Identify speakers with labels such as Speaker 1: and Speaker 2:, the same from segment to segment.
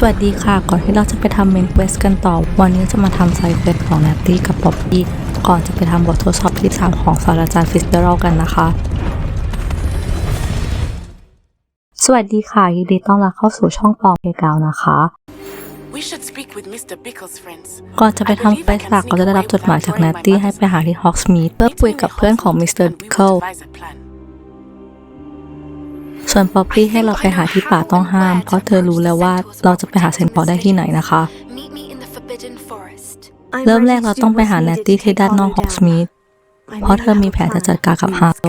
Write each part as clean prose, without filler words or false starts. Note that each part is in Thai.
Speaker 1: สวัสดีค่ะก่อนที่เราจะไปทำเมนเควสกันต่อวันนี้จะมาทำไซเควสของแนตตี้กับป๊อปปี้ก่อนจะไปทำบททดสอบที่3ของศาสตราจารย์ฟิสเจอรัลกันนะคะสวัสดีค่ะยินดีต้อนรับเข้าสู่ช่องปองเพกาวนะคะก่อนจะไปทำเควสหลักก็จะได้รับจดหมายจากแนตตี้ให้ไปหาที่ฮอกสมีธเพื่อคุยกับเพื่อนของมิสเตอร์บิคเคิลส่วนป๊อปปี้ให้เราไปหาที่ป่าต้องห้ามเพราะเธอรู้แล้วว่าเราจะไปหาเซนต์พอลได้ที่ไหนนะคะเริ่มแรกเราต้องไปหาแนตตี้ที่ด้านนอกฮอกสมีธเพราะเธอมีแผนจะจัดการกับฮาร์โล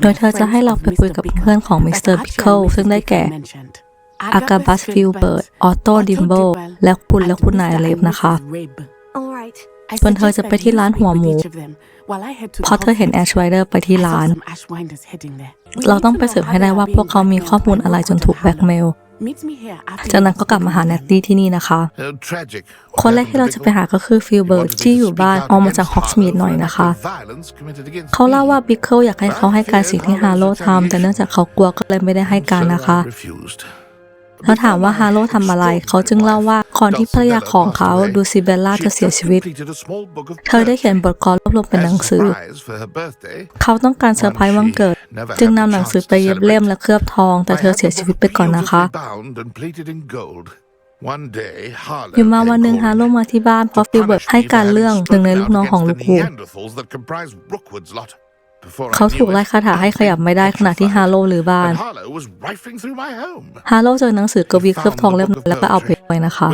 Speaker 1: โดยเธอจะให้เราไปคุยกับเพื่อนของมิสเตอร์บิคเคิลซึ่งได้แก่อากาบัสฟิลเบิร์ตออโต้ดิมโบและคุณนายเลฟนะคะส่วนเธอจะไปที่ร้านหัวหมูเพราะเธอเห็นแอชไวเดอร์ไปที่ร้านเราต้องไปสืบให้ได้ว่าพวกเขามีข้อมูลอะไรจนถูกแบล็กเมลจากนั้นก็กลับมาหาแนตตี้ที่นี่นะคะคนแรกที่เราจะไปหาก็คือฟิลเบิร์ตที่อยู่บ้านออกมาจากฮอกสมีธหน่อยนะคะเขาเล่าว่าบิคเคิลอยากให้เขาให้การสิ่งที่ฮาร์โลทำแต่เนื่องจากเขากลัวก็เลยไม่ได้ให้การนะคะแล้วถามว่าฮาร์โลทำอะไรเขาจึงเล่าว่าก่อนที่ภรรยาของเขาดูซิเบลล่าจะเสียชีวิตเธอได้เขียนบทกลอนรวบรวมเป็นหนังสือเขาต้องการเซอร์ไพรส์วันเกิดจึงนำหนังสือไปเย็บเล่มและเคลือบทองแต่เธอเสียชีวิตไปก่อนนะคะอยู่มาวันหนึ่งฮาร์โลมาที่บ้านเพราะฟิลเบิร์ตให้การเรื่องหนึ่งในลูกน้องของลูกวูดเขาถูกไล่คาถาให้ขยับไม่ได้ขณะที่ฮาร์โลหรือบ้านฮาร์โลเจอหนังสือกวีเคลือบทองเล่มแล้วก็เอาไปไว้นะคะ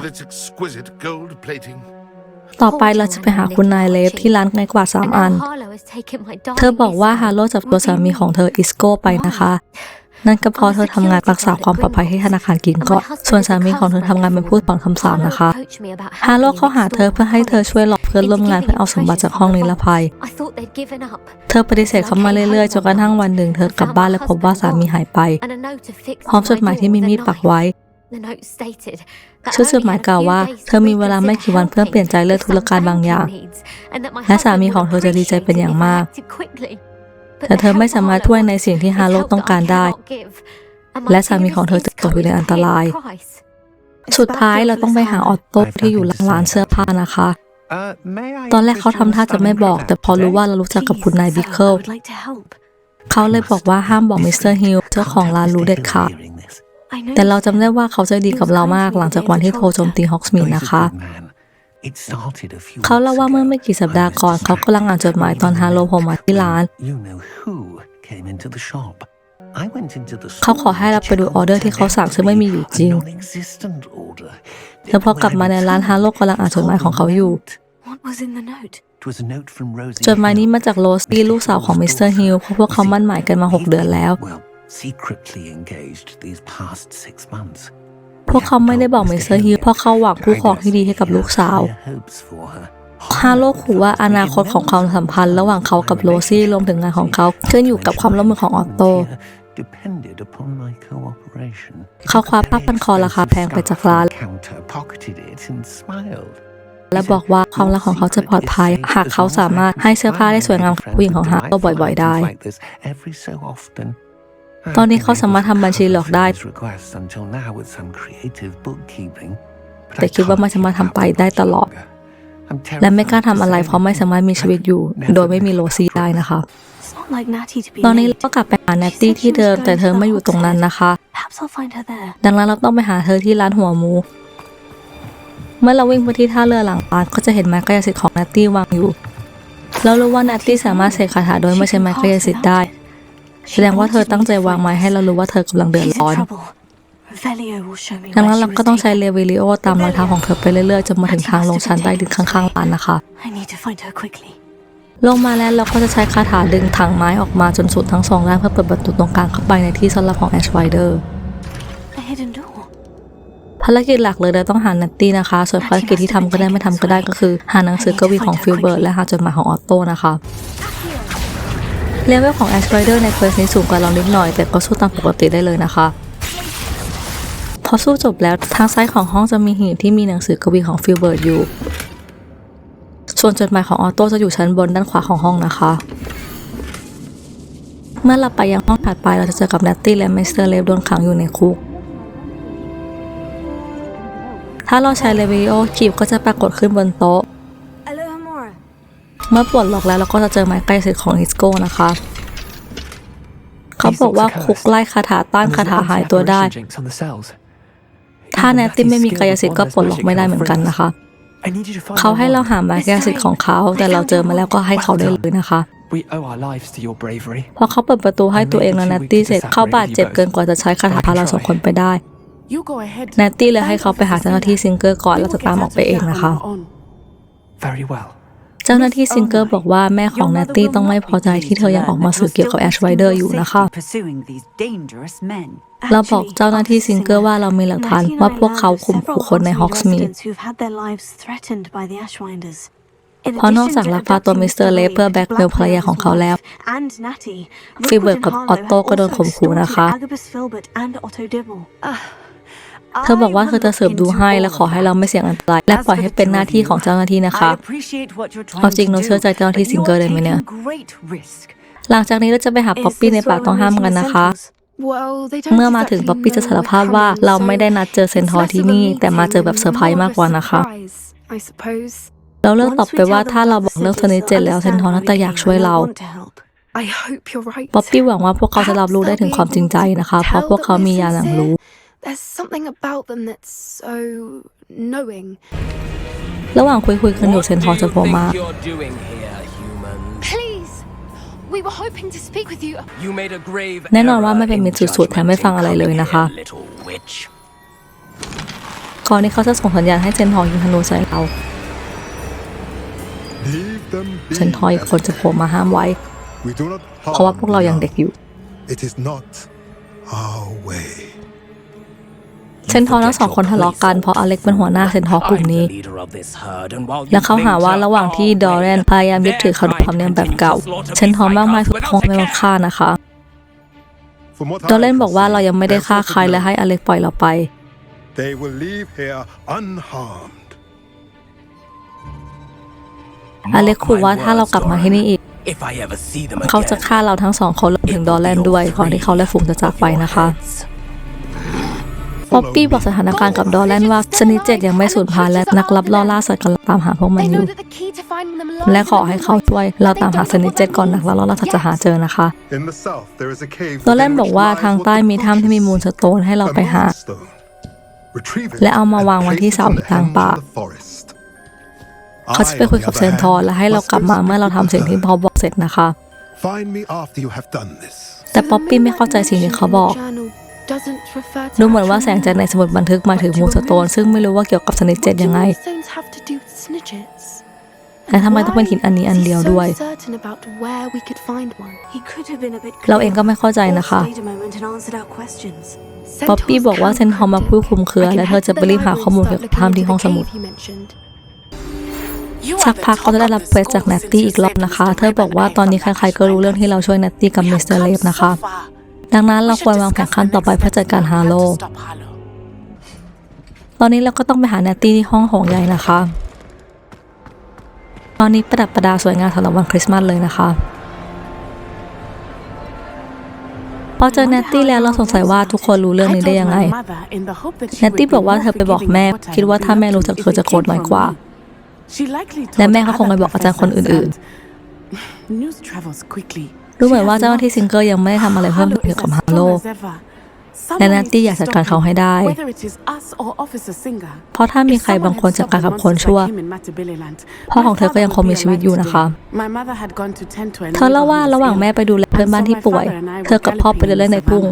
Speaker 1: ต่อไปเราจะไปหาคุณนายเลฟที่ร้านไม้กวาด3 อันเธอบอกว่าฮาร์โลจับตัวสามีของเธออิสโก้ไปนะคะนั่นก็เพราะเธอทำงานรักษาความปลอดภัยให้ธนาคารกินก็ส่วนสามีของเธอทำงานเป็นผู้ถอนคำสาปนะคะฮาร์โลเข้าหาเธอเพื่อให้เธอช่วยหลอกเพื่อนร่วมงานเพื่อเอาสมบัติจากห้องนิรภัยเธอปฏิเสธเขามาเรื่อยๆจนกระทั่งวันหนึ่งเธอกลับบ้านและพบว่าสามีหายไปพร้อมจดหมายที่มีมีดปักไว้ชื่อจดหมายกล่าวว่าเธอมีเวลาไม่กี่วันเพื่อเปลี่ยนใจเรื่องธุรการบางอย่างและสามีของเธอจะดีใจเป็นอย่างมากแต่เธอไม่สามารถช่วยในสิ่งที่ฮาร์โลต้องการได้และสามีของเธอจะตกอยู่ในอันตรายสุดท้ายเราต้องไปหาออตโต้ที่อยู่หลังร้านเสื้อผ้านะคะตอนแรกเขาทำท่าจะไม่บอกแต่พอรู้ว่าเรารู้จักกับคุณนายบิคเคิลเขาเลยบอกว่าห้ามบอกมิสเตอร์ฮิลเจ้าของร้านรู้เด็ดขาดแต่เราจำได้ว่าเขาใจดีกับเรามากหลังจากวันที่โทรโจมตีฮอกสมีธนะคะเขาเล่าว่าเมื่อไม่กี่สัปดาห์ก่อนเขากำลังอ่านจดหมายตอนฮาร์โลโผล่มาที่ร้านเขาขอให้เราไปดูออเดอร์ที่เขาสั่งซึ่งไม่มีอยู่จริงแล้วพอกลับมาในร้านฮาร์โลกำลังอ่านจดหมายของเขาอยู่จดหมายนี้มาจากโรซี่ลูกสาวของมิสเตอร์ฮิลเพราะพวกเขามั่นหมายกันมา6 เดือนแล้วพวกเขาไม่ได้บอกมิสเตอร์ฮิลเพราะเขาหวังคู่ครองที่ดีให้กับลูกสาวฮาร์โลขู่ว่าอนาคตของความสัมพันธ์ระหว่างเขากับโรซี่รวมถึงงานของเขาขึ้นอยู่กับความร่วมมือของออตโต้เขาคว้าผ้าพันคอราคาแพงไปจากร้านและบอกว่าความรักของเขาจะปลอดภัยหากเขาสามารถให้เสื้อผ้าได้สวยงามกับผู้หญิงของฮาร์โลบ่อยๆได้ตอนนี้เขาสามารถทำบัญชีหลอกได้แต่คิดว่ามันจะมาทำไปได้ตลอดและไม่กล้าทำอะไรเพราะไม่สามารถมีชีวิตอยู่โดยไม่มีโรซี่ได้นะคะตอนนี้เราก็กลับไปหาแนตตี้ที่เดิมแต่เธอไม่อยู่ตรงนั้นนะคะดังนั้นเราต้องไปหาเธอที่ร้านหัวหมูเมื่อเราวิ่งไปที่ท่าเรือหลังร้านก็จะเห็นไม้กายสิทธิ์ของแนตตี้วางอยู่เรารู้ว่าแนตตี้สามารถเสกคาถาโดยไม่ใช้ไม้กายสิทธิ์ได้แสดงว่าเธอตั้งใจวางไม้ให้เรารู้ว่าเธอกำลังเดือดร้อนดังนั้นเราก็ต้องใช้เรวิลิโอตามรอยเท้าของเธอไปเรื่อยๆจนมาถึงทางลงชั้นใต้ดินข้างๆร้านนะคะลงมาแล้วเราก็จะใช้คาถาดึงถังไม้ออกมาจนสุดทั้ง2 ด้านเพื่อเปิดประตูตรงกลางเข้าไปในที่ซ่อนลับของแอชไวเดอร์ภารกิจหลักเลยเราต้องหาแนตตี้นะคะส่วนภารกิจที่ทำก็ได้ไม่ทำก็ได้ก็คือหาหนังสือกวีของฟิลเบิร์ตและหาจดหมายของออตโต้นะคะเลเวลของแอชไวเดอร์ในเควสนี้สูงกว่าเรานิดหน่อยแต่ก็สู้ตามปกติได้เลยนะคะพอสู้จบแล้วทางซ้ายของห้องจะมีหีบที่มีหนังสือกวีของฟิลเบิร์ตอยู่ส่วนจดหมายของออโต้จะอยู่ชั้นบนด้านขวาของห้องนะคะเมื่อเราไปยังห้องถัดไปเราจะเจอกับแนตตี้และมิสเตอร์เลฟโดนขังอยู่ในคุก ถ้าเราใช้เลวิโอคีบก็จะปรากฏขึ้นบนโต๊ะเมื่อปลดล็อกแล้วเราก็จะเจอไม้กายสิทธิ์ของอิสโก้นะคะเขาบอกว่าคุกไล่คาถาต้านคาถาหายตัวได้ถ้าแนตตี้ไม่มีกายสิทธิ์ก็ปลดล็อกไม่ได้เหมือนกันนะคะเขาให้เราหาไม้กายสิทธิ์ของเขาแต่เราเจอมาแล้วก็ให้เขาได้เลยนะคะพอเขาเปิดประตูให้ตัวเองและแนตตี้เสร็จเขาบาดเจ็บเกินกว่าจะใช้คาถาพาเราสองคนไปได้แนตตี้เลยให้เขาไปหาเจ้าหน้าที่ซิงเกอร์ก่อนแล้วจะตามออกไปเองนะคะเจ้าหน้าที่ซิงเกอร์บอกว่าแม่ของแนตตี้ต้องไม่พอใจที่เธอยังออกมาสื่อเกี่ยวกับแอชไรเดอร์อยู่นะคะเราบอกเจ้าหน้าที่ซิงเกอร์ว่าเรามีหลักฐานว่าพวกเขาข่มขู่คนในฮอกส์มีดเพราะนอกจากลักพาตัวมิสเตอร์เลฟเพื่อแบล็กเมลภรรยาของเขาแล้วฟิลเบิร์ตกับออตโต้ก็โดนข่มขู่นะคะเธอบอกว่าเธอจะสืบดูให้และขอให้เราไม่เสี่ยงอันตรายและปล่อยให้เป็นหน้าที่ของเจ้าหน้าที่นะคะเอาจริงเราเชื่อใจเจ้าหน้าที่ซิงเกอร์เลยไหมเนี่ยหลังจากนี้เราจะไปหาป๊อปปี้ในป่าต้องห้ามกันนะคะเมื่อมาถึงป๊อปปี้จะสารภาพว่าเราไม่ได้นัดเจอเซนทอร์ที่นี่แต่มาเจอแบบเซอร์ไพรส์มากกว่านะคะเราเลือกตอบไปว่าถ้าเราบอกเรื่องสนิทเจ็ดแล้วเซนทอร์น่าจะอยากช่วยเราป๊อปปี้หวังว่าพวกเขาจะรับรู้ได้ถึงความจริงใจนะคะเพราะพวกเขามียาหลังรู้ระหว่างคุยกันอยู่เซนทอร์จะโผล่มาแน่นอนว่าไม่เป็นมิตรสุดๆแถมไม่ฟังอะไรเลยนะคะก่อนที่เขาจะส่งสัญญาณให้เซนทอร์ยิงธนูใส่เราเซนทอร์อีกคนจะโผล่มาห้ามไว้เพราะว่าพวกเรายังเด็กอยู่เซนทอร์ทั้งสองคนทะเลาะกันเพราะอเล็กเป็นหัวหน้าเซนทอร์กลุ่มนี้และเขาหาว่าระหว่างที่ดอเรนพยายามยึดถือขนบธรรมเนียมแบบเก่าเซนทอร์มากมายถูกพ้องไม่มาฆ่านะคะดอเรนบอกว่าเรายังไม่ได้ฆ่าใครและให้อเล็กปล่อยเราไปอเล็กขู่ว่าถ้าเรากลับมาที่นี่อีกเขาจะฆ่าเราทั้งสองคนรวมถึงดอเรนด้วยก่อนที่เขาและฝูงจะจากไปนะคะป๊อปปี้บอกสถานการณ์กับดอแลนว่าชนิดเจ็ดยังไม่สูญพันธุ์และนักลับล่อล่าสัตว์กำลังตามหาพวกมันอยู่และขอให้เขาช่วยเราตามหาชนิดเจ็ดก่อนนักลับล่อล่าสัตว์จะหาเจอนะคะดอแลนบอกว่าทางใต้มีถ้ำที่มีมูลสโตนให้เราไปหาและเอามาวางไว้ที่เสากลางป่าเขาจะไปคุยกับเซนทอร์และให้เรากลับมาเมื่อเราทำสิ่งที่พอบอกเสร็จนะคะแต่ป๊อปปี้ไม่เข้าใจสิ่งที่เขาบอกดูเหมือนว่าแสงจากในสมุดบันทึกมาถึงมูลสโตนซึ่งไม่รู้ว่าเกี่ยวกับสนิทเจ็ดยังไงและทำไมต้องเป็นหินอันนี้อันเดียวด้วยเราเองก็ไม่เข้าใจนะคะป๊อปปี้บอกว่าเซนทอร์มาพูดคลุมเครือและเธอจะไปรีบหาข้อมูลเกี่ยวกับถ้ำที่ห้องสมุดสักพักเขาจะได้รับเควสจากแนตตี้อีกรอบนะคะเธอบอกว่าตอนนี้ใครๆก็รู้เรื่องที่เราช่วยแนตตี้กับมิสเตอร์เลฟนะคะดังนั้นเราควรวางแผนขั้นต่อไปเพื่อจัดการฮาโลตอนนี้เราก็ต้องไปหาแนตตี้ที่ห้องโถงใหญ่นะคะตอนนี้ประดับประดาสวยงามสำหรับวันคริสต์มาสเลยนะคะพอเจอแนตตี้แล้วเราสงสัยว่าทุกคนรู้เรื่องนี้ได้ยังไงแนตตี้บอกว่าเธอไปบอกแม่คิดว่าถ้าแม่รู้จักเธอจะโกรธน้อยกว่าและแม่ก็คงไปบอกอาจารย์คนอื่นๆรู้เหมือนว่าเจ้าหน้าที่ซิงเกอร์ยังไม่ได้ทำอะไรเพิ่มเติมเกี่ยวกับฮาโลและแนตตี้อยากจัดการเขาให้ได้เพราะถ้ามีใครบางคนจัดการกับคนชั่วพ่อของเธอก็ยังคงมีชีวิตอยู่นะคะเธอเล่าว่าระหว่างแม่ไปดูแลเพื่อนบ้านที่ป่วยเธอกับพ่อไปเดินเล่นในทุ่ง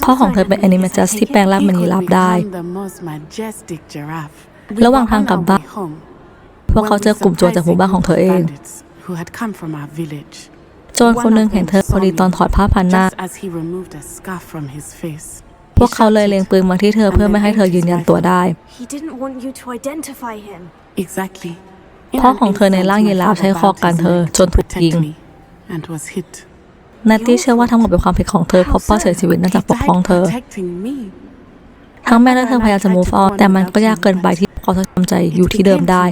Speaker 1: พ่อของเธอเป็นแอนิเมจัสที่แปลงร่างเป็นยีราฟได้ระหว่างทางกลับบ้านพวกเขาเจอกลุ่มโจรจากหมู่บ้านของเธอเองโจรคนหนึ่งเห็นเธอพอดีตอนถอดผ้าพันหน้าพวกเขาเลยเล็งปืนมาที่เธอเพื่อไม่ให้เธอยืนยันตัวได้พ่อของเธอในร่างยีราฟใช้คอกันเธอจนถูกยิงนัตตี้เชื่อว่าทั้งหมดเป็นความผิดของเธอเพราะพ่อเสียชีวิตเนื่องจากปกป้องเธอทั้งแม่และเธอพยายามจะ move on แต่มันก็ยากเกินไปที่เขาจะทำใจอยู่ที่เดิมได้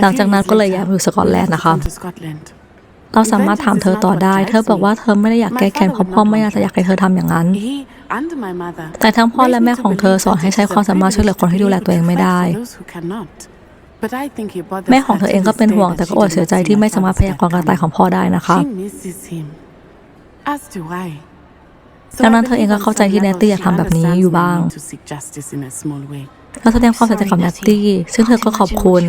Speaker 1: หลังจากนั้นก็เลยย้ายไปอยู่สกอตแลนด์นะคะ เราสามารถถามเธอต่อได้เธอบอกว่าเธอไม่ได้อยากแก้แค้นเพราะพ่อไม่อยากจะอยากให้เธอทำอย่างนั้นแต่ทั้งพ่อและแม่ของเธอสอนให้ใช้ความสามารถช่วยเหลือคนที่ดูแลตัวเองไม่ได้แม่ของเธอเองก็เป็นห่วงแต่ก็อดเสียใจที่ไม่สามารถพยากรณ์การตายของพ่อได้นะคะดังนั้นเธอเองก็เข้าใจที่แนตตี้อยากทำแบบนี้อยู่บ้างเราแสดงความเสียใจกับแนตตี้ซึ่งเธอก็ขอบคุณ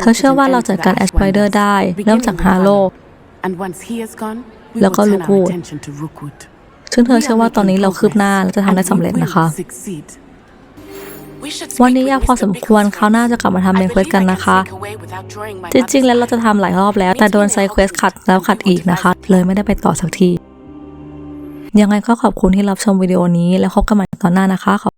Speaker 1: เธอเชื่อว่าเราจัดการแอสไพเดอร์ได้เริ่มจากฮาโลแล้วก็ลูกวูดซึ่งเธอเชื่อว่าตอนนี้เราคืบหน้าและจะทำได้สำเร็จนะคะวันนี้ยากพอสมควรเขาน่าจะกลับมาทำเมนเควสกันนะคะจริงๆแล้วเราจะทำหลายรอบแล้วแต่โดนไซเควสขัดแล้วขัดอีกนะคะเลยไม่ได้ไปต่อสักทียังไงก็ขอบคุณที่รับชมวิดีโอนี้แล้วพบกันใหม่ตอนหน้านะคะ